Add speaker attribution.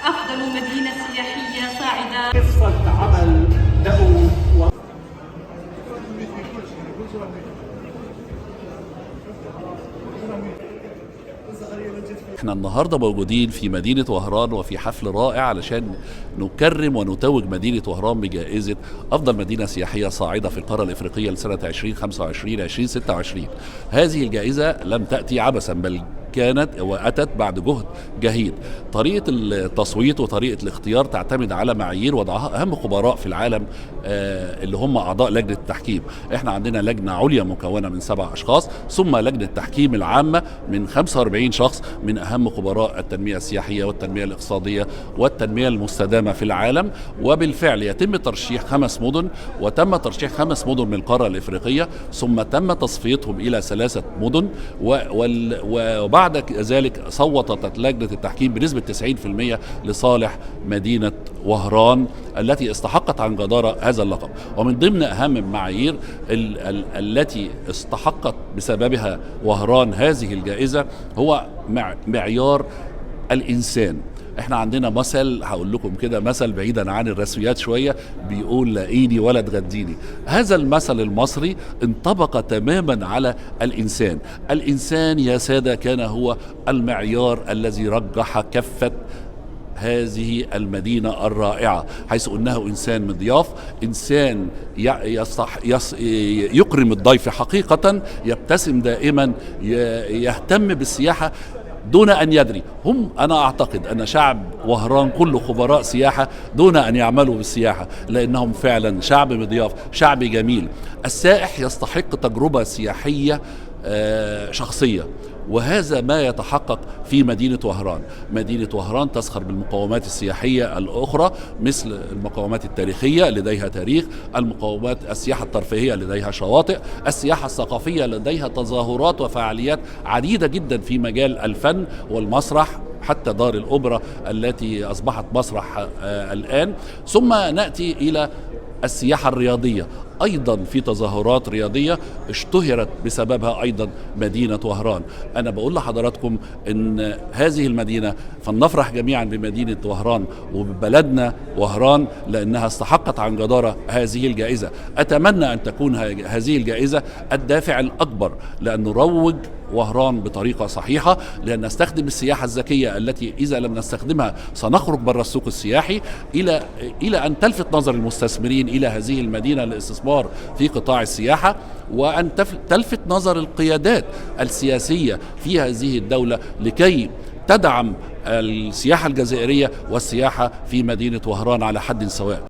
Speaker 1: أفضل مدينة سياحية صاعدة.
Speaker 2: قصة عمل دؤوب
Speaker 3: احنا النهارده موجودين في مدينة وهران وفي حفل رائع علشان نكرم ونتوج مدينة وهران بجائزة أفضل مدينة سياحية صاعدة في القارة الإفريقية لسنة 2025 2026. هذه الجائزة لم تأتي عبثا، بل كانت وأتت بعد جهد جهيد. طريقة التصويت وطريقة الاختيار تعتمد على معايير وضعها أهم خبراء في العالم اللي هم أعضاء لجنة التحكيم. احنا عندنا لجنة عليا مكونة من 7 أشخاص، ثم لجنة التحكيم العامة من 45 شخص من أهم خبراء التنمية السياحية والتنمية الاقتصادية والتنمية المستدامة في العالم. وبالفعل يتم ترشيح 5 مدن، وتم ترشيح 5 مدن من القارة الإفريقية، ثم تم تصفيتهم إلى 3 مدن. وبعد ذلك صوتت لجنة التحكيم بنسبة 90% لصالح مدينة وهران التي استحقت عن جدارة هذا اللقب. ومن ضمن أهم المعايير التي استحقت بسببها وهران هذه الجائزة هو معيار الإنسان. احنا عندنا مثل، هقول لكم كده مثل بعيدا عن الرسميات شوية، بيقول لاقيني ولا تغديني. هذا المثل المصري انطبق تماما على الإنسان. الإنسان يا سادة كان هو المعيار الذي رجح كفة هذه المدينة الرائعة، حيث أنه إنسان مضياف، إنسان يكرم الضيف حقيقة، يبتسم دائما، يهتم بالسياحة دون أن يدري. أنا أعتقد أن شعب وهران كله خبراء سياحة دون أن يعملوا بالسياحة، لأنهم فعلا شعب مضياف، شعب جميل. السائح يستحق تجربة سياحية شخصية، وهذا ما يتحقق في مدينة وهران. مدينة وهران تزخر بالمقومات السياحية الأخرى، مثل المقومات التاريخية لديها تاريخ، المقومات السياحة الترفيهية لديها شواطئ، السياحة الثقافية لديها تظاهرات وفعاليات عديدة جدا في مجال الفن والمسرح، حتى دار الأوبرا التي أصبحت مسرح الآن. ثم نأتي إلى السياحة الرياضية، أيضا في تظاهرات رياضية اشتهرت بسببها أيضا مدينة وهران. أنا بقول لحضراتكم أن هذه المدينة فلنفرح جميعا بمدينة وهران وببلدنا وهران، لأنها استحقت عن جدارة هذه الجائزة. أتمنى أن تكون هذه الجائزة الدافع الأكبر لأن نروج وهران بطريقة صحيحة، لأن نستخدم السياحة الذكية التي إذا لم نستخدمها سنخرج بره السوق السياحي، إلى أن تلفت نظر المستثمرين إلى هذه المدينة للاستثمار في قطاع السياحة، وأن تلفت نظر القيادات السياسية في هذه الدولة لكي تدعم السياحة الجزائرية والسياحة في مدينة وهران على حد سواء.